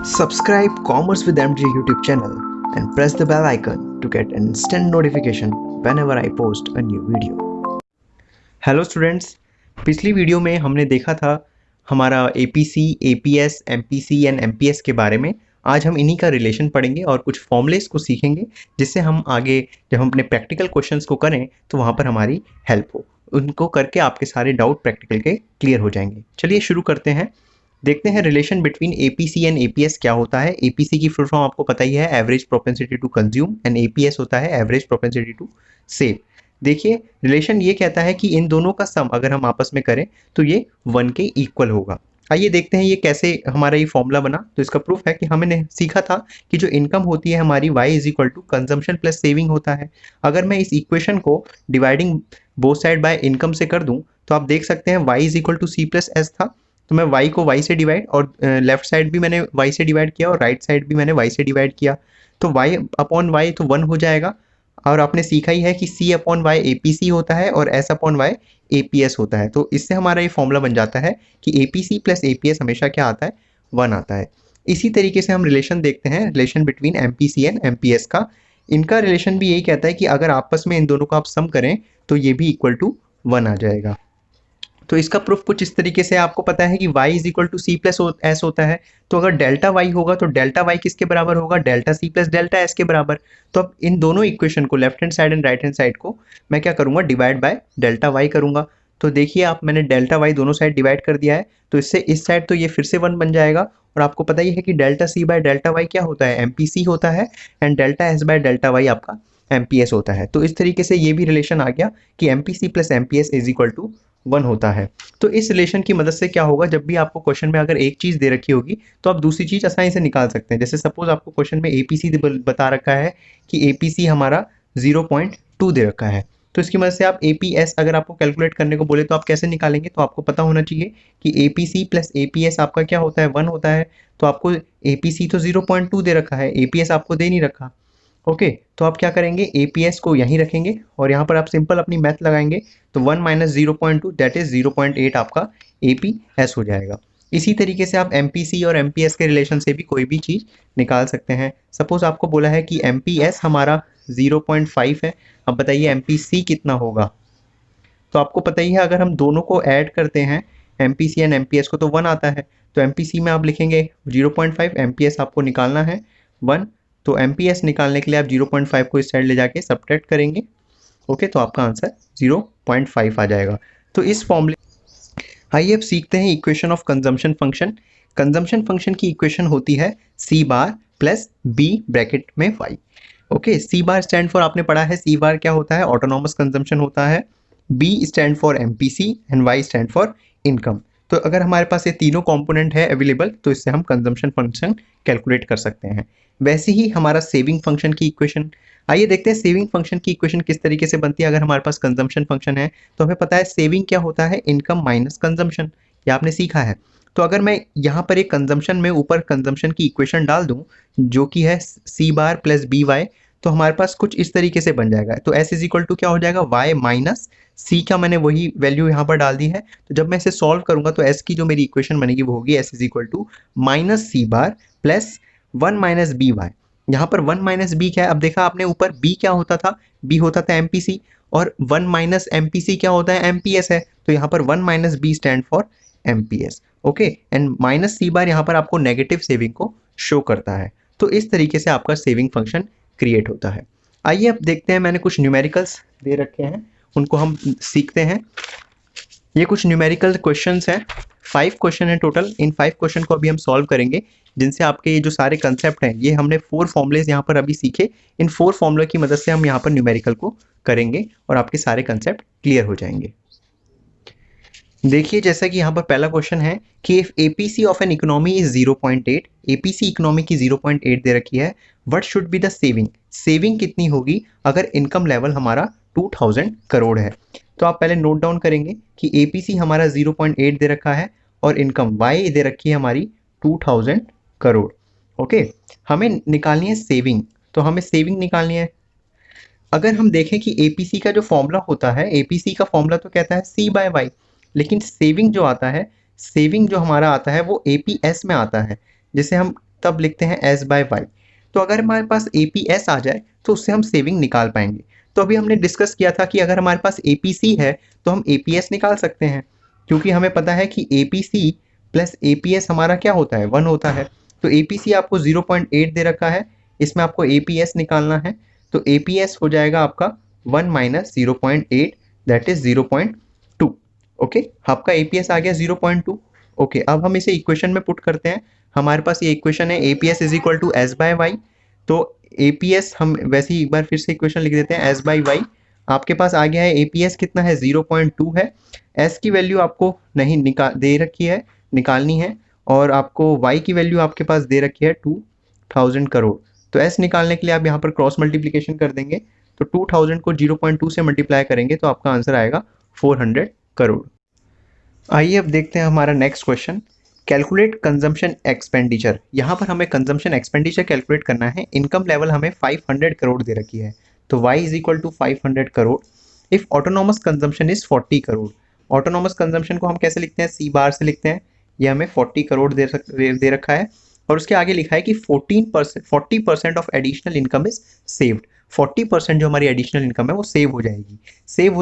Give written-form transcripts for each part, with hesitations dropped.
Subscribe Commerce with MJ YouTube channel and press the bell icon to get an instant notification whenever I post a new video. Hello students, पिछली video में हमने देखा था हमारा APC, APS, MPC and MPS के बारे में। आज हम इन्हीं का रिलेशन पढ़ेंगे और कुछ फॉर्मूलेस को सीखेंगे जिससे हम आगे जब हम अपने प्रैक्टिकल क्वेश्चंस को करें तो वहाँ पर हमारी हेल्प हो। उनको करके आपके सारे डाउट प्रैक्टिकल के क्लियर हो जाएंगे। चलिए शुरू करते हैं। देखते हैं relation between APC and APS क्या होता है। APC की फुल फॉर्म आपको पता ही है, average propensity to consume, and APS होता है एवरेज प्रोपेंसिटी टू सेव। देखिए रिलेशन ये कहता है कि इन दोनों का सम अगर हम आपस में करें तो ये 1 के इक्वल होगा। आइए देखते हैं ये कैसे हमारा ये फॉर्मूला बना। तो इसका प्रूफ है कि हमने सीखा था कि जो इनकम होती है हमारी y is equal to consumption plus saving होता है। अगर मैं इस इक्वेशन को dividing both side by income से कर दूं तो आप देख सकते हैं y is equal to C plus S था, तो मैं y को y से डिवाइड और लेफ्ट साइड भी मैंने y से डिवाइड किया और राइट साइड भी मैंने y से डिवाइड किया, तो y अपॉन y तो 1 हो जाएगा। और आपने सीखा ही है कि c अपॉन y APC होता है और s अपॉन y APS होता है। तो इससे हमारा ये फॉर्मूला बन जाता है कि APC प्लस APS हमेशा क्या आता है, 1 आता है। इसी तरीके से हम रिलेशन देखते हैं, relation between MPC and MPS का। इनका रिलेशन भी यही कहता है कि अगर आपस में इन दोनों को आप सम करें तो ये भी इक्वल टू 1 आ जाएगा। तो इसका प्रूफ कुछ इस तरीके से आपको पता है कि y is equal to C plus S होता है, तो अगर डेल्टा y होगा तो डेल्टा y किसके बराबर होगा, delta C plus delta S के बराबर। तो अब इन दोनों इक्वेशन को left hand side and right hand side को मैं क्या करूंगा, डिवाइड बाय डेल्टा y करूंगा। तो देखिए आप, मैंने डेल्टा y दोनों साइड डिवाइड कर दिया है, तो इससे इस साइड तो ये फिर से 1 बन जाएगा। और आपको पता ही है कि delta C by delta y क्या होता है, MPC होता है, and delta S by delta y आपका MPS होता है। तो इस तरीके से ये भी रिलेशन आ गया कि MPC plus MPS is equal to 1 होता है। तो इस रिलेशन की मदद से क्या होगा, जब भी आपको क्वेश्चन में अगर एक चीज दे रखी होगी तो आप दूसरी चीज आसानी से निकाल सकते हैं। जैसे सपोज आपको क्वेश्चन में APC बता रखा है कि APC हमारा 0.2 दे रखा है, तो इसकी मदद से आप APS अगर आपको कैलकुलेट करने को बोले तो आप कैसे निकालेंगे, तो आपको पता होना चाहिए कि APC प्लस APS आपका क्या होता है, 1 होता है। तो आपको APC तो 0.2 दे रखा है, APS आपको दे नहीं रखा। ओके, तो आप क्या करेंगे, APS को यहीं रखेंगे और यहाँ पर आप सिंपल अपनी मैथ लगाएंगे, तो 1 माइनस 0.2 दैट इज 0.8 आपका APS हो जाएगा। इसी तरीके से आप MPC और MPS के रिलेशन से भी कोई भी चीज़ निकाल सकते हैं। सपोज आपको बोला है कि MPS हमारा 0.5 है, अब बताइए MPC कितना होगा। तो आपको पता ही है अगर हम दोनों को ऐड करते हैं MPC एंड MPS को तो 1 आता है। तो MPC में आप लिखेंगे 0.5, MPS आपको निकालना है 1, तो MPS निकालने के लिए आप 0.5 को इस साइड ले जाके सब्ट्रैक्ट करेंगे। ओके, तो आपका आंसर 0.5 आ जाएगा। तो इस फॉर्मूले, आइए अब सीखते हैं equation of consumption function. Consumption function की इक्वेशन होती है C bar plus B bracket में y। Okay, C bar stand for आपने पढ़ा है, C बार क्या होता है, ऑटोनॉमस कंजम्पशन होता है, B stand for MPC and Y stand for income. तो अगर हमारे पास ये तीनों कंपोनेंट है अवेलेबल तो इससे हम कंजम्पशन फंक्शन कैलकुलेट कर सकते हैं। वैसे ही हमारा सेविंग फंक्शन की इक्वेशन, आइए देखते हैं सेविंग फंक्शन की इक्वेशन किस तरीके से बनती है। अगर हमारे पास कंजम्पशन फंक्शन है तो हमें पता है सेविंग क्या होता है, इनकम माइनस कंजम्पशन, ये आपने सीखा है। तो अगर मैं यहाँ पर एक कंजम्पशन में ऊपर कंजम्पशन की इक्वेशन डाल दूँ जो कि है C बार प्लस BY, तो हमारे पास कुछ इस तरीके से बन जाएगा। तो S इज इक्वल टू क्या हो जाएगा, Y माइनस C का मैंने वही वैल्यू यहाँ पर डाल दी है। तो जब मैं इसे सॉल्व करूंगा तो S की जो मेरी इक्वेशन बनेगी वो होगी S is equal to minus C bar plus 1 minus BY। यहाँ पर 1 माइनस B क्या है, अब देखा आपने ऊपर B क्या होता था, B होता था MPC, और 1 माइनस MPC क्या होता है, MPS है। तो यहाँ पर 1 minus B stand for MPS। Okay, and minus C बार यहाँ पर आपको नेगेटिव सेविंग को शो करता है। तो इस तरीके से आपका सेविंग फंक्शन क्रिएट होता है। आइए अब देखते हैं, मैंने कुछ न्यूमेरिकल्स दे रखे हैं उनको हम सीखते हैं। ये कुछ न्यूमेरिकल क्वेश्चंस हैं, 5 क्वेश्चन हैं टोटल। इन 5 क्वेश्चन को अभी हम सॉल्व करेंगे जिनसे आपके ये जो सारे कंसेप्ट हैं, ये हमने 4 फॉर्मूलेज यहाँ पर अभी सीखे, इन 4 फॉर्मूले की मदद से हम यहाँ पर न्यूमेरिकल को करेंगे और आपके सारे कंसेप्ट क्लियर हो जाएंगे। देखिए जैसा कि यहाँ पर पहला क्वेश्चन है कि if APC of N economy is 0.8, APC economy की 0.8 दे रखी है, what should be the saving, saving कितनी होगी अगर इनकम लेवल हमारा 2000 करोड़ है। तो आप पहले नोट डाउन करेंगे कि APC हमारा 0.8 दे रखा है और इनकम Y दे रखी है हमारी 2000 करोड़। ओके, हमें निकालनी है सेविंग, तो हमें सेविंग निकालनी है। अगर हम देखें कि APC का जो फॉर्मूला होता है, APC का फॉर्मूला तो कहता है C बाय Y, लेकिन सेविंग जो आता है, सेविंग जो हमारा आता है वो APS में आता है। जैसे हम तब लिखते हैं एस बाय वाई। तो अगर हमारे पास APS आ जाए तो उससे हम सेविंग निकाल पाएंगे। तो अभी हमने डिस्कस किया था कि अगर हमारे पास APC है तो हम APS निकाल सकते हैं, क्योंकि हमें पता है कि APC प्लस APS हमारा क्या होता है, 1 होता है। तो APC आपको 0.8 दे रखा है, इसमें आपको APS निकालना है। तो APS हो जाएगा आपका 1 माइनस 0.8 दैट इज 0.2। ओके, आपका APS आ गया 0.2। ओके, अब हम इसे इक्वेशन में पुट करते हैं। हमारे पास ये इक्वेशन है APS is equal to S by Y. तो APS हम वैसे ही एक बार फिर से इक्वेशन लिख देते हैं, एस बाई वाई। आपके पास आ गया है APS कितना है, 0.2 है। एस की वैल्यू आपको नहीं दे रखी है, निकालनी है। और आपको वाई की वैल्यू आपके पास दे रखी है 2000 करोड़। तो एस निकालने के लिए आप यहाँ पर क्रॉस मल्टीप्लीकेशन कर देंगे। तो 2000 को 0.2 से मल्टीप्लाई करेंगे तो आपका आंसर आएगा 400 करोड़। आइए अब देखते हैं हमारा next question, calculate consumption expenditure. यहाँ पर हमें कंजम्पशन एक्सपेंडिचर कैलकुलेट करना है। इनकम लेवल हमें 500 करोड़ दे रखी है, तो y is equal to 500 crore if autonomous consumption is 40 crore. Autonomous consumption को हम कैसे लिखते हैं, सी बार से लिखते हैं। ये हमें 40 करोड़ दे रखा है, और उसके आगे लिखा है कि 40% of additional income is saved. 40% जो हमारी एडिशनल इनकम है वो सेव हो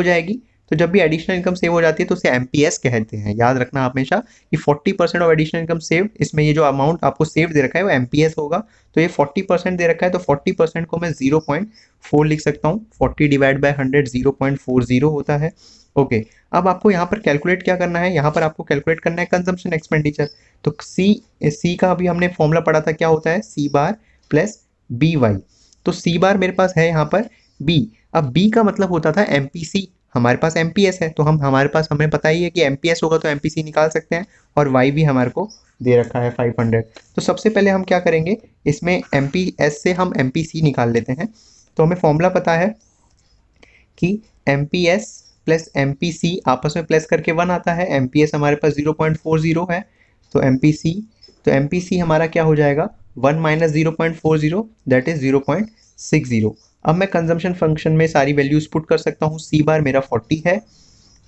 जाएगी। तो जब भी एडिशनल इनकम सेव हो जाती है तो उसे MPS कहते हैं। याद रखना हमेशा कि 40% ऑफ एडिशनल इनकम सेव, इसमें ये जो अमाउंट आपको सेव दे रखा है वो MPS होगा। तो ये 40% दे रखा है, तो 40% को मैं 0.4 लिख सकता हूँ। 40 डिवाइड बाय 100 0.40 होता है। ओके, अब आपको यहाँ पर कैलकुलेट क्या करना है, यहाँ पर आपको कैलकुलेट करना है कंजम्पशन एक्सपेंडिचर। तो सी का अभी हमने फॉर्मूला पढ़ा था, क्या होता है, सी बार प्लस BY। तो सी बार मेरे पास है यहाँ पर B। अब B का मतलब होता था MPC, हमारे पास MPS है, तो हमारे पास हमें पता ही है कि MPS होगा तो MPC निकाल सकते हैं। और Y भी हमारे को दे रखा है 500। तो सबसे पहले हम क्या करेंगे, इसमें MPS से हम MPC निकाल लेते हैं। तो हमें फॉर्मूला पता है कि MPS प्लस MPC आपस में प्लस करके 1 आता है। MPS हमारे पास 0.40 है, तो MPC हमारा क्या हो जाएगा, 1 माइनस 0.40 दैट इज 0.60। अब मैं कंजम्पशन फंक्शन में सारी वैल्यूज पुट कर सकता हूँ। सी बार मेरा 40 है,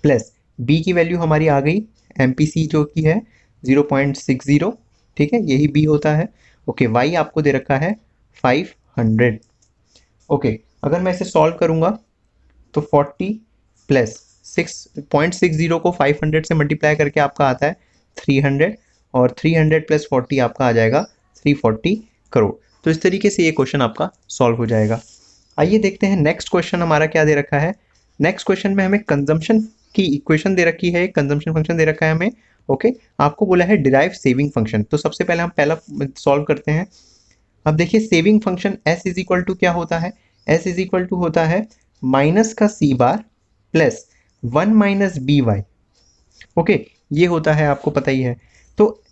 प्लस बी की वैल्यू हमारी आ गई MPC जो कि है 0.60, ठीक है, यही बी होता है। ओके, वाई आपको दे रखा है 500। ओके, अगर मैं इसे सॉल्व करूंगा तो 40 प्लस 6.60 को 500 से मल्टीप्लाई करके आपका आता है 300, और 300 प्लस 40 आपका आ जाएगा 340 करोड़। तो इस तरीके से ये क्वेश्चन आपका सॉल्व हो जाएगा। आइए देखते हैं नेक्स्ट क्वेश्चन हमारा क्या दे रखा है। नेक्स्ट क्वेश्चन में हमें कंजम्पशन की इक्वेशन दे रखी है, कंजम्पशन फंक्शन दे रखा है हमें। ओके, आपको बोला है डिराइव सेविंग फंक्शन। तो सबसे पहले हम पहला सॉल्व करते हैं। अब देखिए saving function S is equal to क्या होता है, S इज इक्वल टू होता है माइनस का C bar plus 1 minus BY। Okay, ये होता है, आपको पता ही है। तो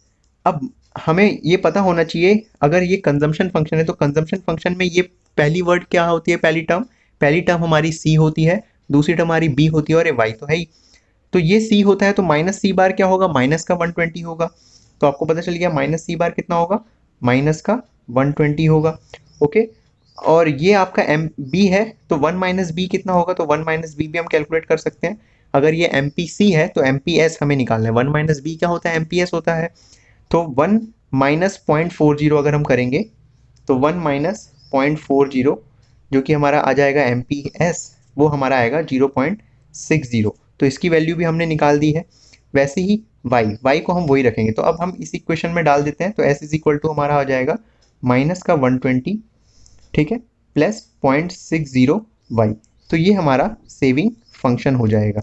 अब हमें ये पता होना चाहिए, अगर ये कंजम्पशन फंक्शन है तो कंजम्पशन फंक्शन में ये पहली वर्ड क्या होती है, पहली टर्म हमारी C होती है, दूसरी टर्म हमारी B होती है, और ये Y तो है ही। तो ये C होता है, तो माइनस सी बार क्या होगा, माइनस का 120 होगा। तो आपको पता चल गया माइनस सी बार कितना होगा, माइनस का 120 होगा। ओके, और ये आपका B है, तो 1 माइनस बी कितना होगा, तो 1 माइनस बी भी हम कैलकुलेट कर सकते हैं। अगर ये MPC है तो MPS हमें निकालना है। 1 माइनस बी क्या होता है, MPS होता है। तो 1 माइनस 0.40 अगर हम करेंगे तो 1 माइनस 0.40 जो कि हमारा आ जाएगा MPS, वो हमारा आएगा 0.60। तो इसकी वैल्यू भी हमने निकाल दी है। वैसे ही y को हम वही रखेंगे। तो अब हम इस इक्वेशन में डाल देते हैं। तो s इज इक्वल टू हमारा हो जाएगा माइनस का 120, ठीक है, प्लस 0.60 y। तो ये हमारा सेविंग फंक्शन हो जाएगा।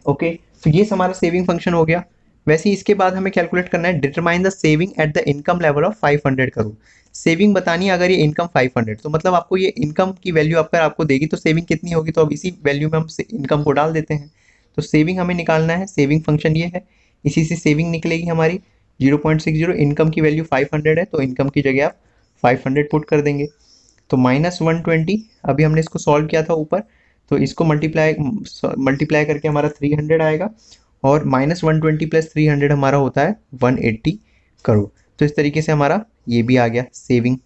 ओके, तो ये हमारा सेविंग फंक्शन हो गया। वैसे ही इसके बाद हमें कैलकुलेट करना है determine the saving at the income level of 500 crore. Saving बतानी है, अगर ये इनकम 500 तो मतलब आपको ये इनकम की वैल्यू आपको देगी तो सेविंग कितनी होगी, तो अब इसी वैल्यू में हम इनकम को डाल देते हैं। तो सेविंग हमें निकालना है, सेविंग फंक्शन ये है, इसी से सेविंग निकलेगी हमारी 0.60। इनकम की वैल्यू 500 है, तो इनकम की जगह आप 500 पुट कर देंगे। तो माइनस 120, अभी हमने इसको सॉल्व किया था ऊपर, तो इसको मल्टीप्लाई करके हमारा 300 आएगा, और माइनस 120 प्लस 300 हमारा होता है 180 करोड़। तो इस तरीके से हमारा ये भी आ गया सेविंग।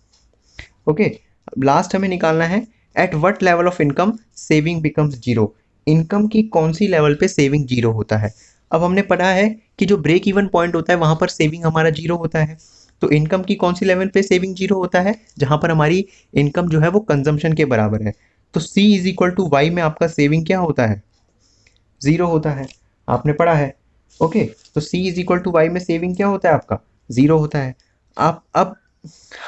ओके, लास्ट हमें निकालना है at what level of income saving becomes zero. Income की कौन सी लेवल पे सेविंग जीरो होता है। अब हमने पढ़ा है कि जो ब्रेक इवन पॉइंट होता है वहां पर सेविंग हमारा जीरो होता है। तो इनकम की कौन सी लेवल पे सेविंग जीरो होता है, जहां पर हमारी इनकम जो है वो कंजम्पशन के बराबर है। तो C is equal to Y में आपका सेविंग क्या होता है, जीरो होता है, आपने पढ़ा है। ओके, तो C is equal to Y में सेविंग क्या होता है आपका, जीरो होता है। आप अब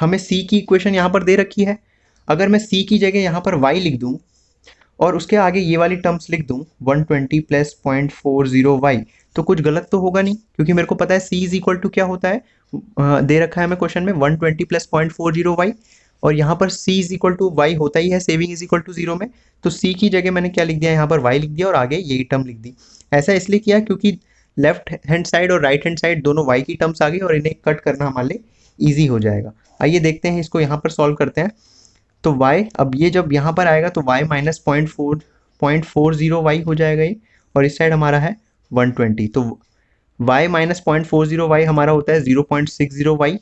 हमें C की इक्वेशन यहाँ पर दे रखी है, अगर मैं C की जगह यहाँ पर y लिख दूँ और उसके आगे ये वाली टर्म्स लिख दूँ 120 प्लस 0.40y, तो कुछ गलत तो होगा नहीं, क्योंकि मेरे को पता है C इज इक्वल टू क्या होता है, दे रखा है हमें क्वेश्चन में 120 प्लस 0.40y, और यहाँ पर C is equal to Y होता ही है saving is equal to zero में। तो C की जगह मैंने क्या लिख दिया, यहाँ पर y लिख दिया और आगे यही टर्म लिख दी। ऐसा इसलिए किया क्योंकि लेफ्ट हैंड साइड और राइट हैंड साइड दोनों y की टर्म्स आ गई और इन्हें कट करना हमारे लिए ईजी हो जाएगा। आइए देखते हैं इसको यहाँ पर सॉल्व करते हैं। तो y, अब ये जब यहाँ पर आएगा तो y माइनस 0.40y हो जाएगा ये, और इस साइड हमारा है 120, तो y माइनस 0.40y हमारा होता है 0.60y।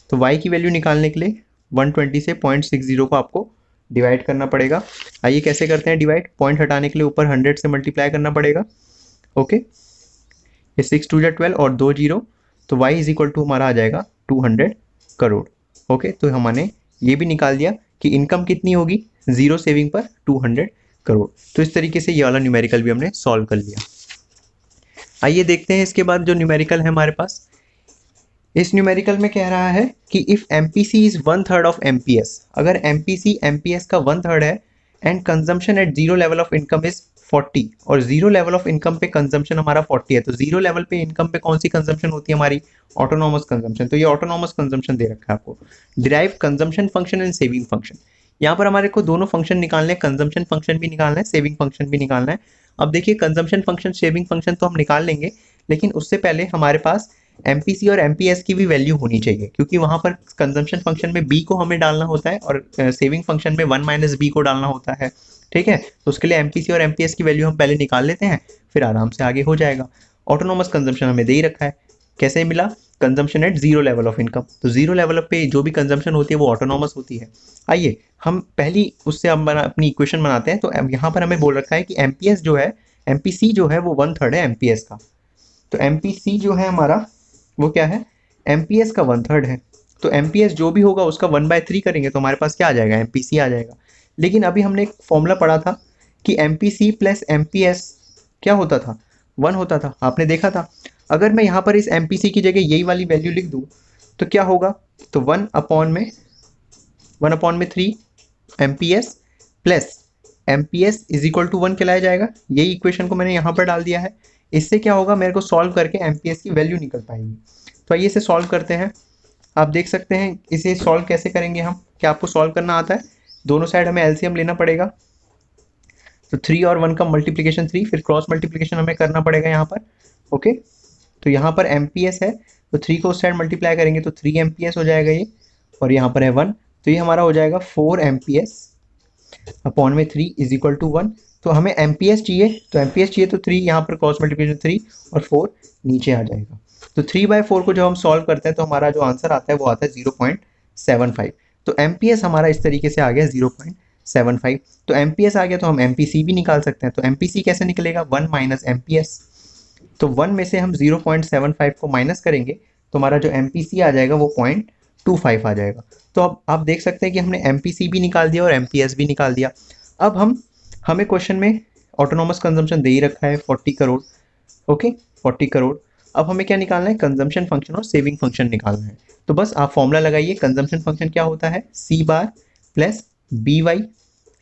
तो y की वैल्यू निकालने के लिए 120 से 0.60 को आपको डिवाइड करना पड़ेगा। आइए कैसे करते हैं डिवाइड, पॉइंट हटाने के लिए ऊपर 100 से मल्टीप्लाई करना पड़ेगा। ओके, ये 6 2 12 और 2 जीरो, तो y इज इक्वल टू हमारा आ जाएगा 200 करोड़। ओके, तो हमने ये भी निकाल दिया कि इनकम कितनी होगी जीरो सेविंग पर 200 करोड़। तो इस तरीके से ये वाला न्यूमेरिकल भी हमने सॉल्व कर लिया। आइए देखते हैं इसके बाद जो न्यूमेरिकल है हमारे पास। इस न्यूमेरिकल में कह रहा है कि if MPC is 1/3 of MPS, अगर एमपीसी एमपीएस का 1/3 है and consumption at zero level of income is 40, और जीरो लेवल ऑफ इनकम पे कंजम्पशन हमारा 40 है, तो जीरो लेवल पे इनकम पे कौन सी कंजम्पशन होती है हमारी, ऑटोनॉमस कंजम्पशन। तो ये ऑटोनॉमस कंजम्पशन दे रखा है आपको। Derive consumption function and saving function, यहाँ पर हमारे को दोनों फंक्शन निकालने हैं, कंजम्पशन फंक्शन भी निकालना है, सेविंग फंक्शन भी निकालना है। अब देखिए कंजम्पशन फंक्शन सेविंग फंक्शन तो हम निकाल लेंगे, लेकिन उससे पहले हमारे पास एमपीसी और एमपीएस की भी वैल्यू होनी चाहिए, क्योंकि वहां पर कंजम्पशन फंक्शन में बी को हमें डालना होता है और सेविंग फंक्शन में 1 माइनस बी को डालना होता है। ठीक है, तो उसके लिए एमपीसी और एमपीएस की वैल्यू हम पहले निकाल लेते हैं, फिर आराम से आगे हो जाएगा। ऑटोनॉमस कंजम्पशन हमें दे ही रखा है, कैसे मिला, consumption at zero level of income, तो जीरो लेवल पे जो भी कंजम्पशन होती है वो ऑटोनॉमस होती है। आइए हम पहली उससे हम अपनी इक्वेशन बनाते हैं। तो यहाँ पर हमें बोल रखा है कि एमपीएस जो है, एमपीसी जो है वो 1/3 है एमपीएस का। तो एमपीसी जो है हमारा वो क्या है, एमपीएस का 1/3 है, तो एमपीएस जो भी होगा उसका 1/3 करेंगे तो हमारे पास क्या आ जाएगा, एमपीसी आ जाएगा। लेकिन अभी हमने एक फॉर्मूला पढ़ा था कि एमपीसी प्लस एमपीएस क्या होता था, 1 होता था, आपने देखा था। अगर मैं यहाँ पर इस एमपीसी की जगह यही वाली वैल्यू लिख दूँ तो क्या होगा, तो 1/3 MPS plus MPS is equal to 1 कहलाया जाएगा। यही इक्वेशन को मैंने यहाँ पर डाल दिया है। इससे क्या होगा, मेरे को सॉल्व करके एमपीएस की वैल्यू निकल पाएगी। तो आइए इसे सॉल्व करते हैं। आप देख सकते हैं इसे सॉल्व कैसे करेंगे हम, क्या आपको सॉल्व करना आता है, दोनों साइड हमें एलसीएम लेना पड़ेगा। तो 3 और 1 का मल्टीप्लीकेशन 3, फिर क्रॉस मल्टीप्लीकेशन हमें करना पड़ेगा यहाँ पर। ओके, तो यहाँ पर एमपीएस है तो 3 को उस साइड मल्टीप्लाई करेंगे तो 3 एमपीएस हो जाएगा ये, और यहाँ पर है 1, तो ये हमारा हो जाएगा 4 एमपीएस अपॉन में 3 इज इक्वल टू 1। तो हमें एमपीएस चाहिए, तो एमपीएस चाहिए तो 3 यहाँ पर क्रॉस मल्टीप्लिकेशन 3 और 4 नीचे आ जाएगा। तो 3/4 को जब हम सॉल्व करते हैं तो हमारा जो आंसर आता है वो आता है 0.75। तो एमपीएस हमारा इस तरीके से आ गया 0.75। तो एमपीएस आ गया तो हम एमपीसी भी निकाल सकते हैं। तो एमपीसी कैसे निकलेगा, 1 माइनस एमपीएस, तो 1 में से हम 0.75 को माइनस करेंगे तो हमारा जो एमपीसी आ जाएगा वो 0.25 आ जाएगा। तो अब आप देख सकते हैं कि हमने एमपीसी भी निकाल दिया और एमपीएस भी निकाल दिया। अब हमें क्वेश्चन में ऑटोनॉमस कंजम्पशन दे ही रखा है 40 करोड़। ओके, 40 करोड़। अब हमें क्या निकालना है, कंजम्पशन फंक्शन और सेविंग फंक्शन निकालना है। तो बस आप फॉर्मूला लगाइए, कंजम्पशन फंक्शन क्या होता है, C bar plus B Y.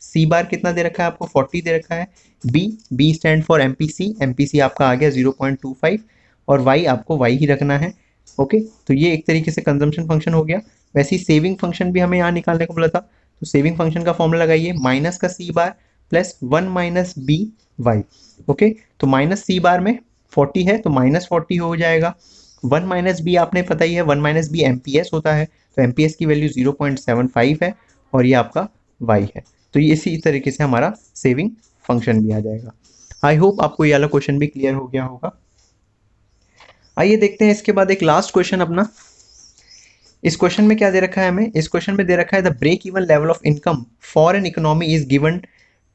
C bar कितना दे रखा है आपको, 40 दे रखा है। B stand for MPC, MPC आपका आ गया 0.25, और वाई आपको वाई ही रखना है। ओके, तो ये एक तरीके से कंजम्पशन फंक्शन हो गया। वैसे ही सेविंग फंक्शन भी हमें यहाँ निकालने को बोला था, तो सेविंग फंक्शन का फॉर्मूला लगाइए, माइनस का C bar plus 1 minus B Y. Okay, तो माइनस सी बार में 40 है तो माइनस 40 हो जाएगा। 1 माइनस बी आपने पता ही है, 1 माइनस बी एमपीएस होता है, तो एमपीएस की वैल्यू 0.75 है और ये आपका वाई है। तो ये इसी तरीके से हमारा सेविंग फंक्शन भी आ जाएगा। आई होप आपको ये वाला क्वेश्चन भी क्लियर हो गया होगा। आइए देखते हैं इसके बाद एक लास्ट क्वेश्चन अपना। इस क्वेश्चन में क्या दे रखा है हमें, इस क्वेश्चन में दे रखा है the break even level of income for an economy is given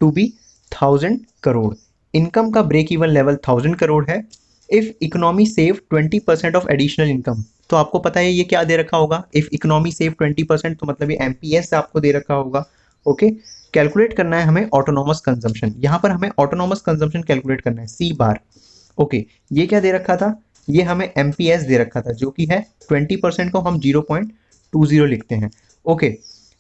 to be 1000 crore. Income का ब्रेक इवन लेवल 1000 करोड़ है if economy save 20% of additional income, तो आपको पता है ये क्या दे रखा होगा, इफ इकोनॉमी सेव 20%, तो मतलब ये एमपीएस आपको दे रखा होगा। ओके, कैलकुलेट करना है हमें ऑटोनॉमस कंजम्पशन, यहाँ पर हमें ऑटोनॉमस कंजम्पशन कैलकुलेट करना है, सी बार। ओके, ये क्या दे रखा था, ये हमें एमपीएस दे रखा था, जो कि है 20% को हम 0.20 लिखते हैं। ओके,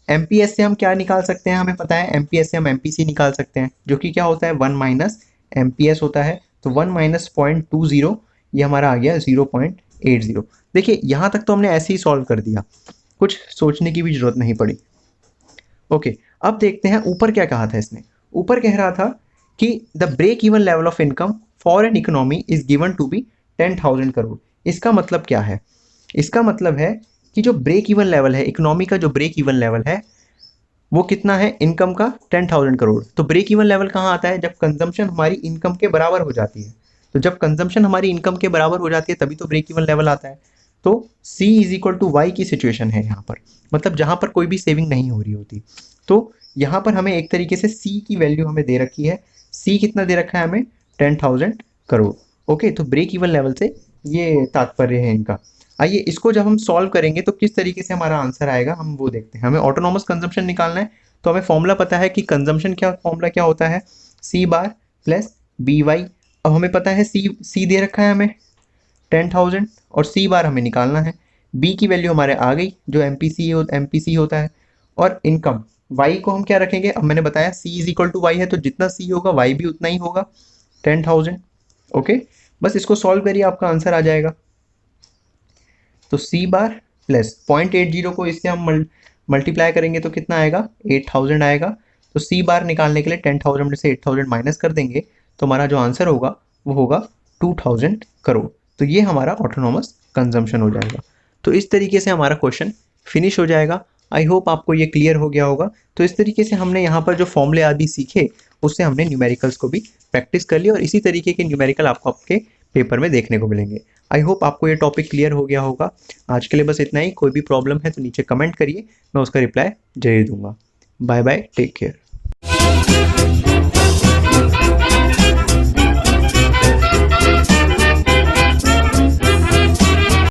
एमपीएस से हम क्या निकाल सकते हैं, हमें पता है एमपीएस से हम एमपीसी निकाल सकते हैं, जो कि क्या होता है 1 माइनस एमपीएस होता है, तो 1 माइनस 0.20 ये हमारा आ गया 0.80। देखिए यहाँ तक तो हमने ऐसे ही सॉल्व कर दिया, कुछ सोचने की भी जरूरत नहीं पड़ी। ओके, अब देखते हैं ऊपर क्या कहा था इसने। ऊपर कह रहा था कि the break even level of income for an economy is given to be 10,000 crore. इसका मतलब क्या है, इसका मतलब है कि जो ब्रेक इवन लेवल है, इकोनॉमी का जो ब्रेक इवन लेवल है वो कितना है, इनकम का 10,000 करोड़। तो ब्रेक इवन लेवल कहाँ आता है, जब कंजम्पशन हमारी इनकम के बराबर हो जाती है। तो जब कंजम्पशन हमारी इनकम के बराबर हो जाती है तभी तो ब्रेक इवन लेवल आता है। तो C is equal to Y की सिचुएशन है यहाँ पर, मतलब जहाँ पर कोई भी सेविंग नहीं हो रही होती। तो यहाँ पर हमें एक तरीके से C की वैल्यू हमें दे रखी है, C कितना दे रखा है हमें, 10,000 करोड़। ओके, तो ब्रेक इवन लेवल से ये तात्पर्य है इनका। आइए इसको जब हम सॉल्व करेंगे तो किस तरीके से हमारा आंसर आएगा हम वो देखते हैं। हमें ऑटोनॉमस कंजम्पशन निकालना है, तो हमें फॉर्मूला पता है कि कंजम्पशन क्या, फॉर्मूला क्या होता है, C bar plus B Y. अब हमें पता है सी दे रखा है हमें 10,000 और सी बार हमें निकालना है। बी की वैल्यू हमारे आ गई जो एमपीसी होता है, और इनकम वाई को हम क्या रखेंगे, अब मैंने बताया सी इज इक्वल टू वाई है, तो जितना सी होगा वाई भी उतना ही होगा 10,000। ओके, बस इसको सॉल्व करिए आपका आंसर आ जाएगा। तो सी बार प्लस 0.80 को इससे हम मल्टीप्लाई करेंगे तो कितना आएगा, 8,000 आएगा। तो सी बार निकालने के लिए 10,000 में से 8,000 माइनस कर देंगे, तो हमारा जो आंसर होगा वो होगा 2,000 करोड़। तो ये हमारा ऑटोनॉमस कंजम्पशन हो जाएगा। तो इस तरीके से हमारा क्वेश्चन फिनिश हो जाएगा। आई होप आपको ये क्लियर हो गया होगा। तो इस तरीके से हमने यहाँ पर जो फॉर्मूले आदि सीखे उससे हमने न्यूमेरिकल्स को भी प्रैक्टिस कर लिया, और इसी तरीके के न्यूमेरिकल आपको आपके पेपर में देखने को मिलेंगे। आई होप आपको ये टॉपिक क्लियर हो गया होगा। आज के लिए बस इतना ही। कोई भी प्रॉब्लम है तो नीचे कमेंट करिए, मैं उसका रिप्लाई जरूर दूंगा। Bye bye, take care.